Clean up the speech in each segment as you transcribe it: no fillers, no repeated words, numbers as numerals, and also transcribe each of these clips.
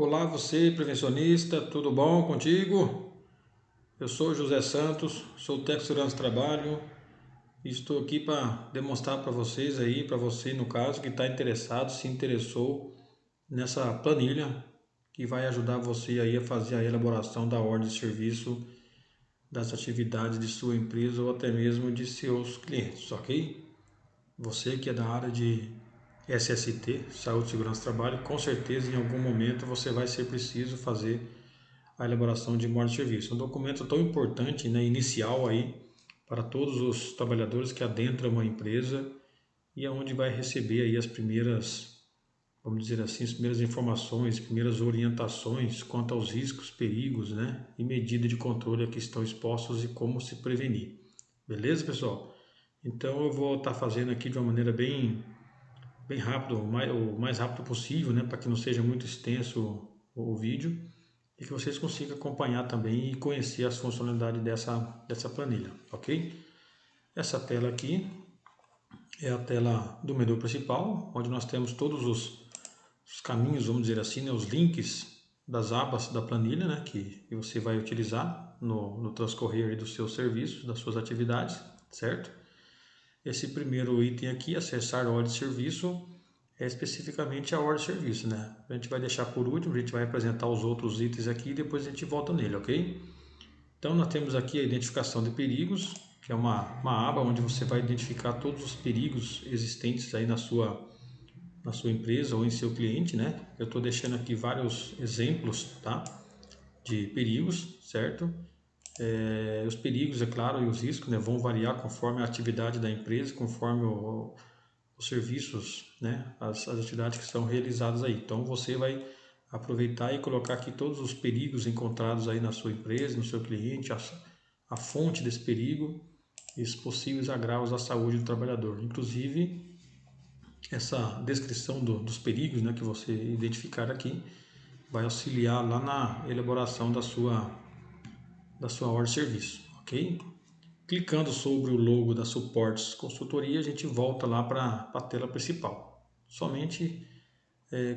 Olá, você prevencionista, tudo bom contigo? Eu sou José Santos, sou técnico de segurança do trabalho e estou aqui para demonstrar para vocês aí, para você no caso que está interessado, se interessou nessa planilha que vai ajudar você aí a fazer a elaboração da ordem de serviço das atividades de sua empresa ou até mesmo de seus clientes, ok? Você que é da área de SST, Saúde, Segurança e Trabalho, com certeza em algum momento você vai ser preciso fazer a elaboração de ordem de serviço. Um documento tão importante, né, inicial aí para todos os trabalhadores que adentram uma empresa e aonde vai receber aí as primeiras, vamos dizer assim, as primeiras informações, primeiras orientações quanto aos riscos, perigos, né, e medidas de controle a que estão expostos e como se prevenir. Beleza, pessoal? Então eu vou estar fazendo aqui de uma maneira bem rápido, o mais rápido possível, né, para que não seja muito extenso o vídeo e que vocês consigam acompanhar também e conhecer as funcionalidades dessa planilha, ok? Essa tela aqui é a tela do menu principal, onde nós temos todos os caminhos, vamos dizer assim, né, os links das abas da planilha, né, que você vai utilizar no transcorrer dos seus serviços, das suas atividades, certo? Esse primeiro item aqui, acessar a ordem de serviço, é especificamente a ordem de serviço, né? A gente vai deixar por último, a gente vai apresentar os outros itens aqui e depois a gente volta nele, ok? Então nós temos aqui a identificação de perigos, que é uma aba onde você vai identificar todos os perigos existentes aí na sua empresa ou em seu cliente, né? Eu estou deixando aqui vários exemplos, tá? De perigos, certo? Os perigos, é claro, e os riscos, né, vão variar conforme a atividade da empresa, conforme os serviços, né, as atividades que são realizadas aí. Então você vai aproveitar e colocar aqui todos os perigos encontrados aí na sua empresa, no seu cliente, a fonte desse perigo e os possíveis agravos à saúde do trabalhador. Inclusive, essa descrição dos perigos, né, que você identificar aqui vai auxiliar lá na elaboração da sua ordem de serviço, ok? Clicando sobre o logo da Suportes Consultoria, a gente volta lá para a tela principal. Somente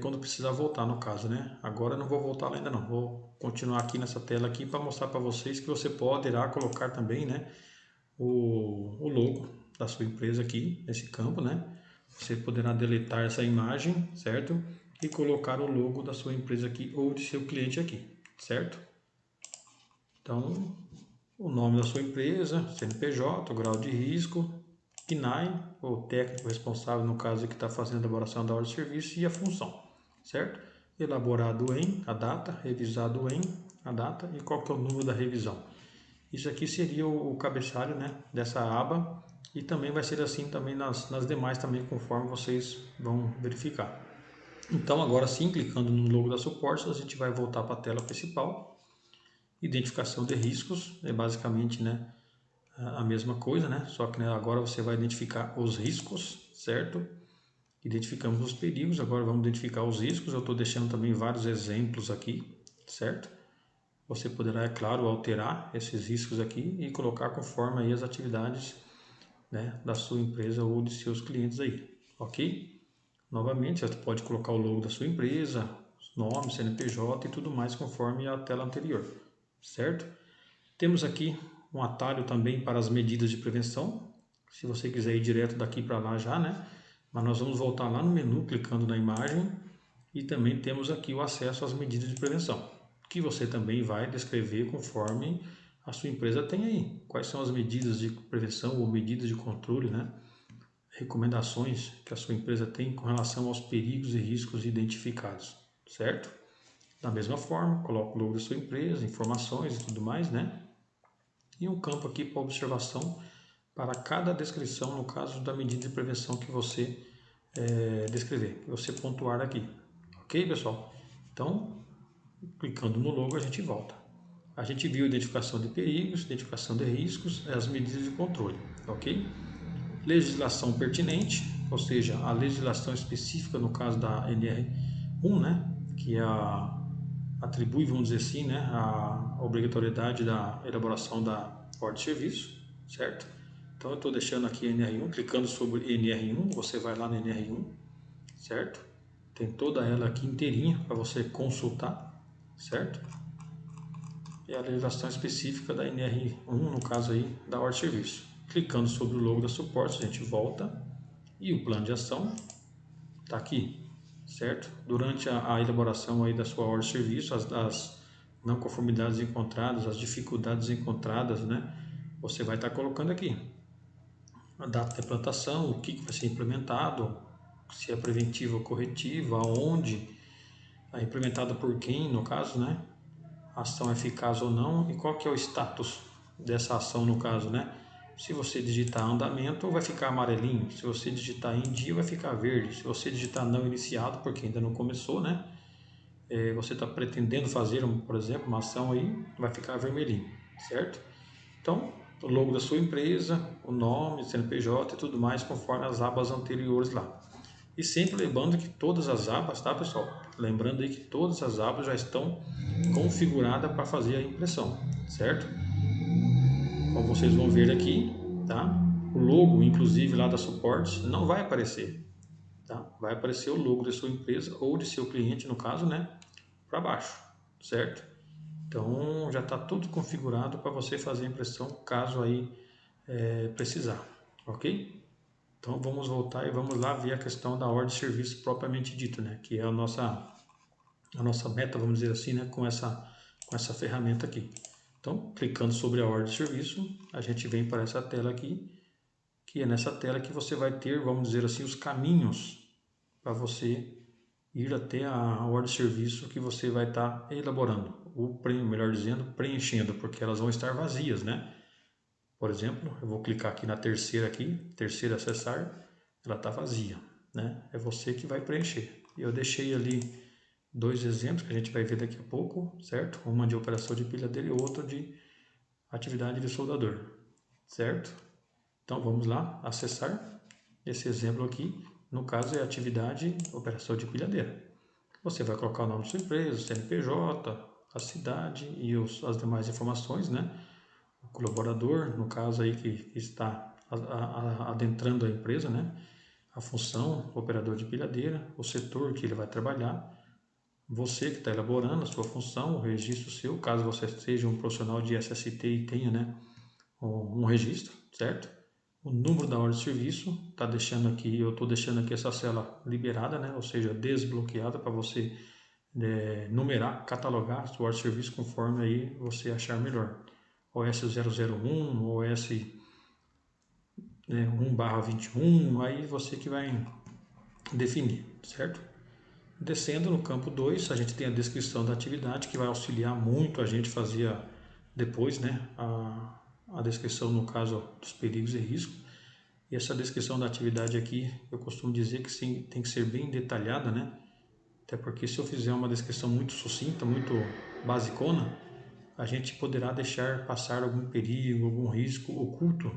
quando precisar voltar, no caso, né? Agora eu não vou voltar lá ainda não. Vou continuar aqui nessa tela aqui para mostrar para vocês que você poderá colocar também, né, o logo da sua empresa aqui nesse campo, né? Você poderá deletar essa imagem, certo? E colocar o logo da sua empresa aqui ou de seu cliente aqui, certo? Então, o nome da sua empresa, CNPJ, o grau de risco, PNAE, o técnico responsável, no caso que está fazendo a elaboração da ordem de serviço, e a função, certo? Elaborado em, a data, revisado em, a data e qual que é o número da revisão. Isso aqui seria o cabeçalho, né, dessa aba e também vai ser assim também nas demais também, conforme vocês vão verificar. Então agora sim, clicando no logo da Suportes, a gente vai voltar para a tela principal. Identificação de riscos é basicamente, né, a mesma coisa, né? Só que, né, agora você vai identificar os riscos, certo? Identificamos os perigos, agora vamos identificar os riscos. Eu estou deixando também vários exemplos aqui, certo? Você poderá, é claro, alterar esses riscos aqui e colocar conforme aí as atividades, né, da sua empresa ou de seus clientes aí, ok? Novamente, você pode colocar o logo da sua empresa, nome, CNPJ e tudo mais conforme a tela anterior, certo? Temos aqui um atalho também para as medidas de prevenção, se você quiser ir direto daqui para lá já, né? Mas nós vamos voltar lá no menu, clicando na imagem, e também temos aqui o acesso às medidas de prevenção, que você também vai descrever conforme a sua empresa tem aí. Quais são as medidas de prevenção ou medidas de controle, né? Recomendações que a sua empresa tem com relação aos perigos e riscos identificados, certo? Da mesma forma, coloca o logo da sua empresa, informações e tudo mais, né? E um campo aqui para observação para cada descrição, no caso da medida de prevenção que você descrever, que você pontuar aqui. Ok, pessoal? Então, clicando no logo, a gente volta. A gente viu a identificação de perigos, identificação de riscos, as medidas de controle, ok? Legislação pertinente, ou seja, a legislação específica no caso da NR1, né, que atribui, vamos dizer assim, né, a obrigatoriedade da elaboração da ordem de serviço, certo? Então eu estou deixando aqui NR1, clicando sobre NR1, você vai lá no NR1, certo? tem toda ela aqui inteirinha para você consultar, certo? E a legislação específica da NR1, no caso aí, da ordem de serviço. Clicando sobre o logo da suporte, a gente volta e o plano de ação está aqui, certo? Durante a elaboração aí da sua ordem de serviço, as não conformidades encontradas, as dificuldades encontradas, né? Você vai estar colocando aqui a data de implantação, o que vai ser implementado, se é preventivo ou corretivo, aonde, é implementado por quem, no caso, né? A ação é eficaz ou não e qual que é o status dessa ação no caso, né? Se você digitar andamento, vai ficar amarelinho. Se você digitar em dia, vai ficar verde. Se você digitar não iniciado, porque ainda não começou, né? Você está pretendendo fazer, por exemplo, uma ação aí, vai ficar vermelhinho, certo? Então, o logo da sua empresa, o nome, CNPJ e tudo mais, conforme as abas anteriores lá. E sempre lembrando que todas as abas, tá, pessoal? Lembrando aí que todas as abas já estão configuradas para fazer a impressão, certo? Como vocês vão ver aqui, tá? O logo, inclusive lá da suporte, não vai aparecer, tá? Vai aparecer o logo da sua empresa ou de seu cliente, no caso, né? Para baixo, certo? Então já está tudo configurado para você fazer a impressão caso aí precisar, ok? Então vamos voltar e vamos lá ver a questão da ordem de serviço propriamente dita, né? Que é a nossa meta, vamos dizer assim, né? Com essa ferramenta aqui. Então, clicando sobre a ordem de serviço, a gente vem para essa tela aqui, que é nessa tela que você vai ter, vamos dizer assim, os caminhos para você ir até a ordem de serviço que você vai estar elaborando, ou melhor dizendo, preenchendo, porque elas vão estar vazias, né? Por exemplo, eu vou clicar aqui na terceira acessar, ela está vazia, né? É você que vai preencher. Eu deixei ali dois exemplos que a gente vai ver daqui a pouco, certo? Uma de operação de pilhadeira e outra de atividade de soldador, certo? Então vamos lá, acessar esse exemplo aqui, no caso é atividade operação de pilhadeira. Você vai colocar o nome da sua empresa, o CNPJ, a cidade e as demais informações, né? O colaborador, no caso aí que está adentrando a empresa, né? A função, operador de pilhadeira, o setor que ele vai trabalhar, você que está elaborando a sua função, o registro seu, caso você seja um profissional de SST e tenha, né, um registro, certo? O número da ordem de serviço, tá deixando aqui, eu estou deixando aqui essa cela liberada, né, ou seja, desbloqueada para você numerar, catalogar a sua ordem de serviço conforme aí você achar melhor. OS 001, OS 1/21, aí você que vai definir, certo? Descendo no campo 2, a gente tem a descrição da atividade, que vai auxiliar muito a gente fazer depois, né, a descrição, no caso, dos perigos e riscos. E essa descrição da atividade aqui, eu costumo dizer que sim, tem que ser bem detalhada, né? Até porque se eu fizer uma descrição muito sucinta, muito basicona, a gente poderá deixar passar algum perigo, algum risco oculto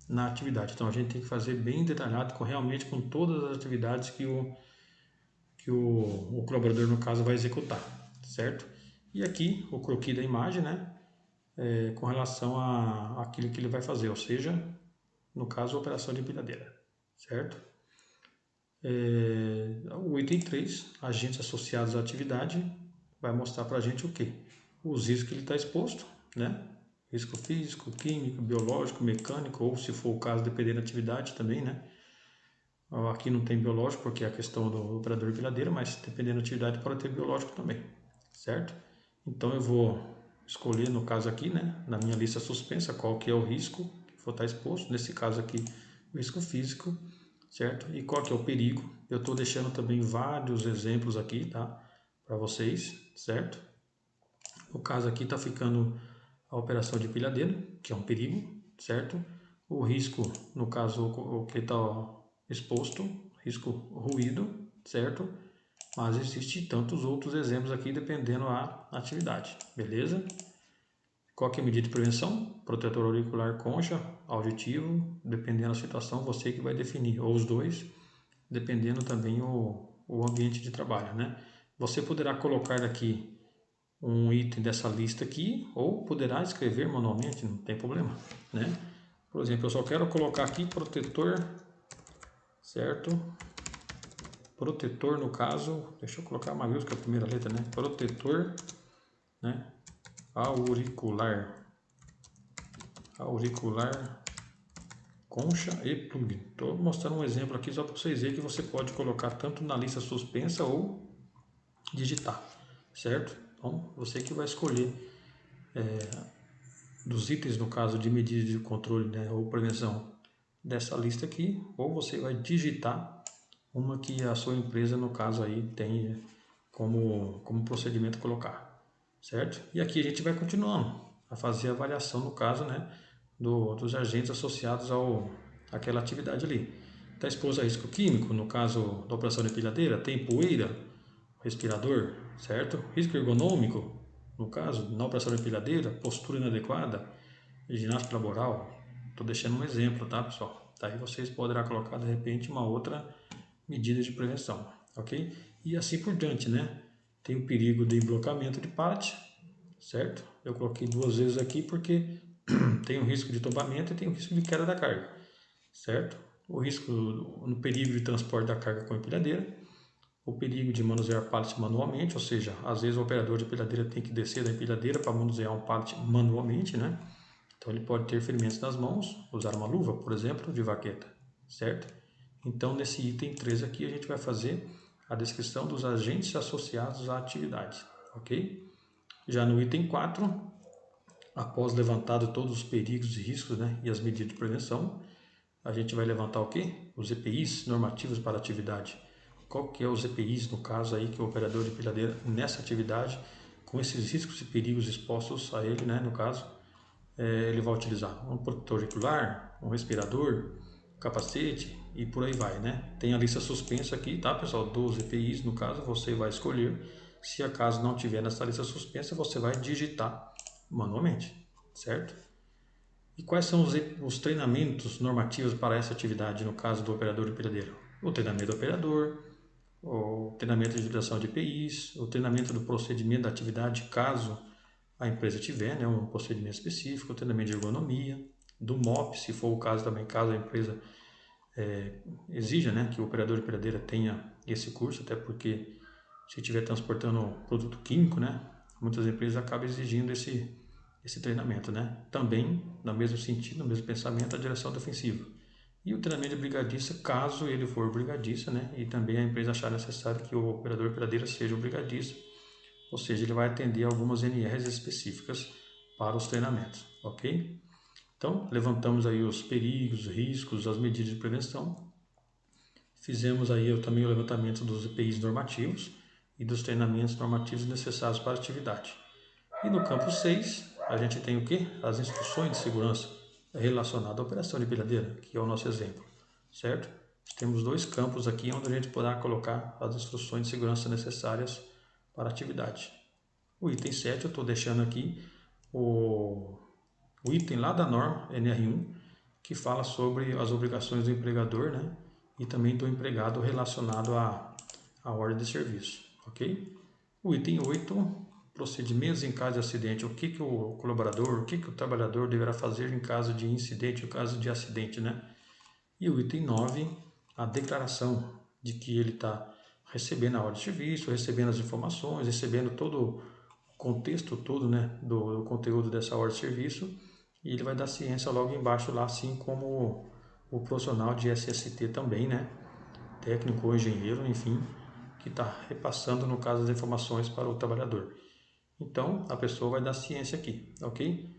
na atividade. Então a gente tem que fazer bem detalhado, realmente com todas as atividades que o colaborador, no caso, vai executar, certo? E aqui o croquis da imagem, né? Com relação àquilo que ele vai fazer, ou seja, no caso, a operação de empilhadeira, certo? O item 3, agentes associados à atividade, vai mostrar para a gente o quê? Os riscos que ele está exposto, né? Risco físico, químico, biológico, mecânico, ou se for o caso, dependendo da atividade também, né? Aqui não tem biológico porque é a questão do operador de pilhadeira, mas dependendo da atividade pode ter biológico também, certo? Então eu vou escolher, no caso aqui, né, na minha lista suspensa, qual que é o risco que for estar exposto, nesse caso aqui, o risco físico, certo? E qual que é o perigo. Eu estou deixando também vários exemplos aqui, tá, para vocês, certo? No caso aqui está ficando a operação de pilhadeira, que é um perigo, certo? O risco, no caso, o que está exposto, risco ruído, certo? Mas existem tantos outros exemplos aqui, dependendo da atividade, beleza? Qual que é a medida de prevenção? Protetor auricular concha, auditivo, dependendo da situação, você que vai definir, ou os dois, dependendo também o ambiente de trabalho, né? Você poderá colocar aqui um item dessa lista aqui, ou poderá escrever manualmente, não tem problema, né? Por exemplo, eu só quero colocar aqui protetor, certo? protetor no caso, deixa eu colocar maiúscula a primeira letra, né? Protetor, né? Auricular, concha e plug. Estou mostrando um exemplo aqui só para vocês verem que você pode colocar tanto na lista suspensa ou digitar, certo? Então, você que vai escolher dos itens, no caso de medida de controle, né, ou prevenção dessa lista aqui, ou você vai digitar uma que a sua empresa, no caso aí, tem como procedimento colocar, certo? E aqui a gente vai continuando a fazer a avaliação, no caso, né, dos agentes associados àquela atividade ali. Está exposto a risco químico, no caso da operação de empilhadeira, tem poeira, respirador, certo? Risco ergonômico, no caso, na operação de empilhadeira, postura inadequada, ginástica laboral. Estou deixando um exemplo, tá, pessoal? Daí vocês poderão colocar, de repente, uma outra medida de prevenção, ok? E assim por diante, né? Tem o perigo de emblocamento de pallet, certo? Eu coloquei 2 vezes aqui porque tem o risco de tombamento e tem o risco de queda da carga, certo? O risco no perigo de transporte da carga com empilhadeira, o perigo de manusear pallet manualmente, ou seja, às vezes o operador de empilhadeira tem que descer da empilhadeira para manusear um pallet manualmente, né? Então ele pode ter ferimentos nas mãos, usar uma luva, por exemplo, de vaqueta, certo? Então nesse item 3 aqui a gente vai fazer a descrição dos agentes associados à atividade, ok? Já no item 4, após levantado todos os perigos e riscos, né, e as medidas de prevenção, a gente vai levantar o quê? Os EPIs normativos para a atividade. Qual que é os EPIs, no caso aí, que o operador de empilhadeira nessa atividade, com esses riscos e perigos expostos a ele, né, no caso, ele vai utilizar um protetor auricular, um respirador, capacete e por aí vai, né? Tem a lista suspensa aqui, tá, pessoal? Dos EPIs, no caso, você vai escolher. Se acaso não tiver nessa lista suspensa, você vai digitar manualmente, certo? E quais são os treinamentos normativos para essa atividade, no caso do operador de empilhadeira? O treinamento do operador, o treinamento de utilização de EPIs, o treinamento do procedimento da atividade, caso a empresa tiver, né, um procedimento específico, o treinamento de ergonomia, do MOP, se for o caso também, caso a empresa exija, né, que o operador de empilhadeira tenha esse curso, até porque se estiver transportando produto químico, né, muitas empresas acabam exigindo esse treinamento, né? Também, no mesmo sentido, no mesmo pensamento, a direção defensiva. E o treinamento de brigadista, caso ele for brigadista, né? E também a empresa achar necessário que o operador de empilhadeira seja o brigadista, ou seja, ele vai atender algumas NRs específicas para os treinamentos, ok? Então, levantamos aí os perigos, riscos, as medidas de prevenção. Fizemos aí também o levantamento dos EPIs normativos e dos treinamentos normativos necessários para a atividade. E no campo 6, a gente tem o quê? As instruções de segurança relacionadas à operação de empilhadeira, que é o nosso exemplo, certo? Temos 2 campos aqui onde a gente poderá colocar as instruções de segurança necessárias para a atividade. O item 7, eu estou deixando aqui o item lá da norma NR1, que fala sobre as obrigações do empregador, né? E também do empregado relacionado à ordem de serviço, ok? O item 8, procedimentos em caso de acidente. O que o colaborador, o que o trabalhador deverá fazer em caso de incidente, em caso de acidente, né? E o item 9, a declaração de que ele está recebendo a ordem de serviço, recebendo as informações, recebendo todo o contexto todo, né, do conteúdo dessa ordem de serviço, e ele vai dar ciência logo embaixo lá, assim como o profissional de SST também, né, técnico ou engenheiro, enfim, que está repassando, no caso, as informações para o trabalhador. Então, a pessoa vai dar ciência aqui, ok?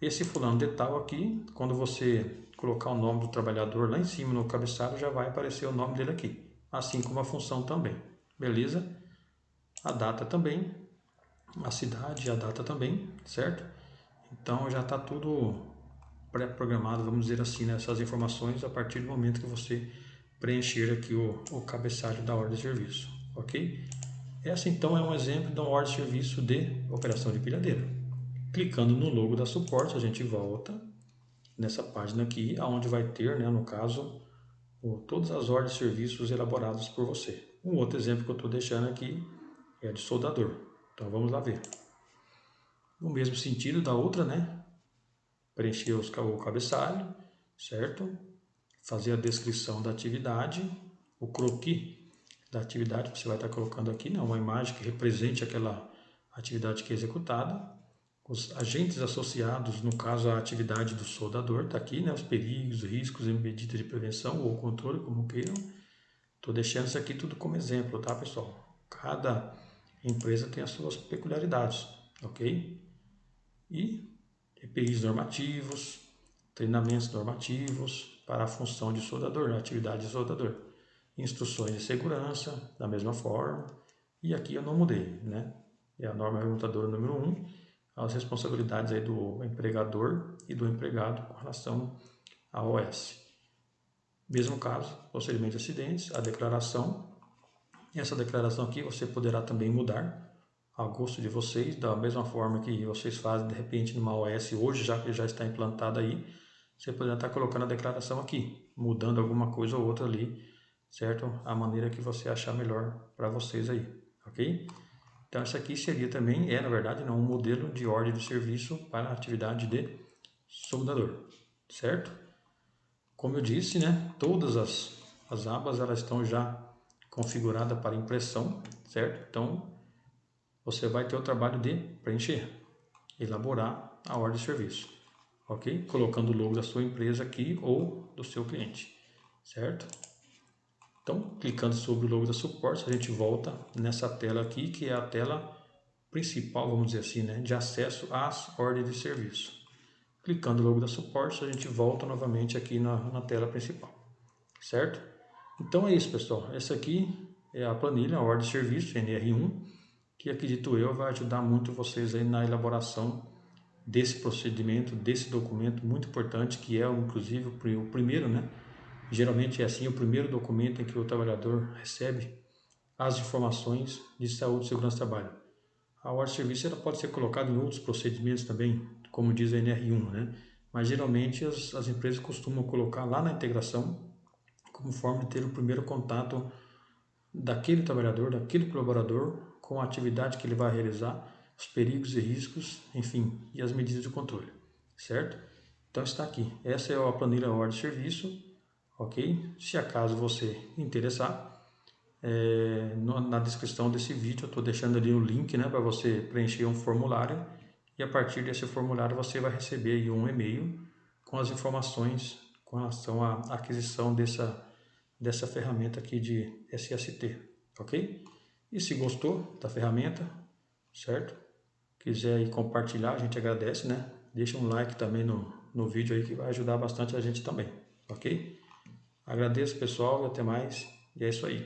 Esse fulano de tal aqui, quando você colocar o nome do trabalhador lá em cima no cabeçalho, já vai aparecer o nome dele aqui, assim como a função também, beleza? A data também, a cidade e a data também, certo? Então já está tudo pré-programado, vamos dizer assim, nessas informações a partir do momento que você preencher aqui o cabeçalho da ordem de serviço, ok? Essa então é um exemplo de uma ordem de serviço de operação de empilhadeira. Clicando no logo da suporte, a gente volta nessa página aqui, onde vai ter, né, no caso, todas as ordens de serviços elaboradas por você. Um outro exemplo que eu estou deixando aqui é de soldador. Então vamos lá ver. No mesmo sentido da outra, né? Preencher o cabeçalho, certo? Fazer a descrição da atividade, o croquis da atividade, você vai estar colocando aqui, né, uma imagem que represente aquela atividade que é executada. Os agentes associados, no caso a atividade do soldador, está aqui, né, os perigos, riscos e medidas de prevenção ou controle, como queiram. Estou deixando isso aqui tudo como exemplo, tá, pessoal? Cada empresa tem as suas peculiaridades, ok? E EPIs normativos, treinamentos normativos para a função de soldador, a atividade de soldador. Instruções de segurança, da mesma forma. E aqui eu não mudei, né? É a norma reguladora número 1, as responsabilidades aí do empregador e do empregado com relação à OS. Mesmo caso, procedimento de acidentes, a declaração. Essa declaração aqui você poderá também mudar ao gosto de vocês, da mesma forma que vocês fazem de repente numa OS hoje, já que já está implantada aí, você poderá estar colocando a declaração aqui, mudando alguma coisa ou outra ali, certo? A maneira que você achar melhor para vocês aí, ok? Então isso aqui seria também, na verdade, um modelo de ordem de serviço para a atividade de soldador, certo? Como eu disse, né, todas as abas elas estão já configuradas para impressão, certo? Então você vai ter o trabalho de preencher, elaborar a ordem de serviço, ok? Colocando o logo da sua empresa aqui ou do seu cliente, certo? Então, clicando sobre o logo da suporte, a gente volta nessa tela aqui, que é a tela principal, vamos dizer assim, né, de acesso às ordens de serviço. Clicando no logo da suporte, a gente volta novamente aqui na tela principal, certo? Então é isso, pessoal. Essa aqui é a planilha, a ordem de serviço, NR1, que acredito eu vai ajudar muito vocês aí na elaboração desse procedimento, desse documento muito importante, que é inclusive o primeiro, né? Geralmente é assim, o primeiro documento em que o trabalhador recebe as informações de saúde e segurança do trabalho. A ordem de serviço ela pode ser colocada em outros procedimentos também, como diz a NR1, né? Mas geralmente as empresas costumam colocar lá na integração como forma de ter o primeiro contato daquele trabalhador, daquele colaborador com a atividade que ele vai realizar, os perigos e riscos, enfim, e as medidas de controle, certo? Então está aqui, essa é a planilha ordem de serviço, ok? Se acaso você interessar, na descrição desse vídeo eu estou deixando ali o link, né, para você preencher um formulário e a partir desse formulário você vai receber aí um e-mail com as informações com relação à aquisição dessa ferramenta aqui de SST, ok? E se gostou da ferramenta, certo? Quiser aí compartilhar, a gente agradece, né? Deixa um like também no vídeo aí que vai ajudar bastante a gente também, ok? Agradeço, pessoal, e até mais. E é isso aí.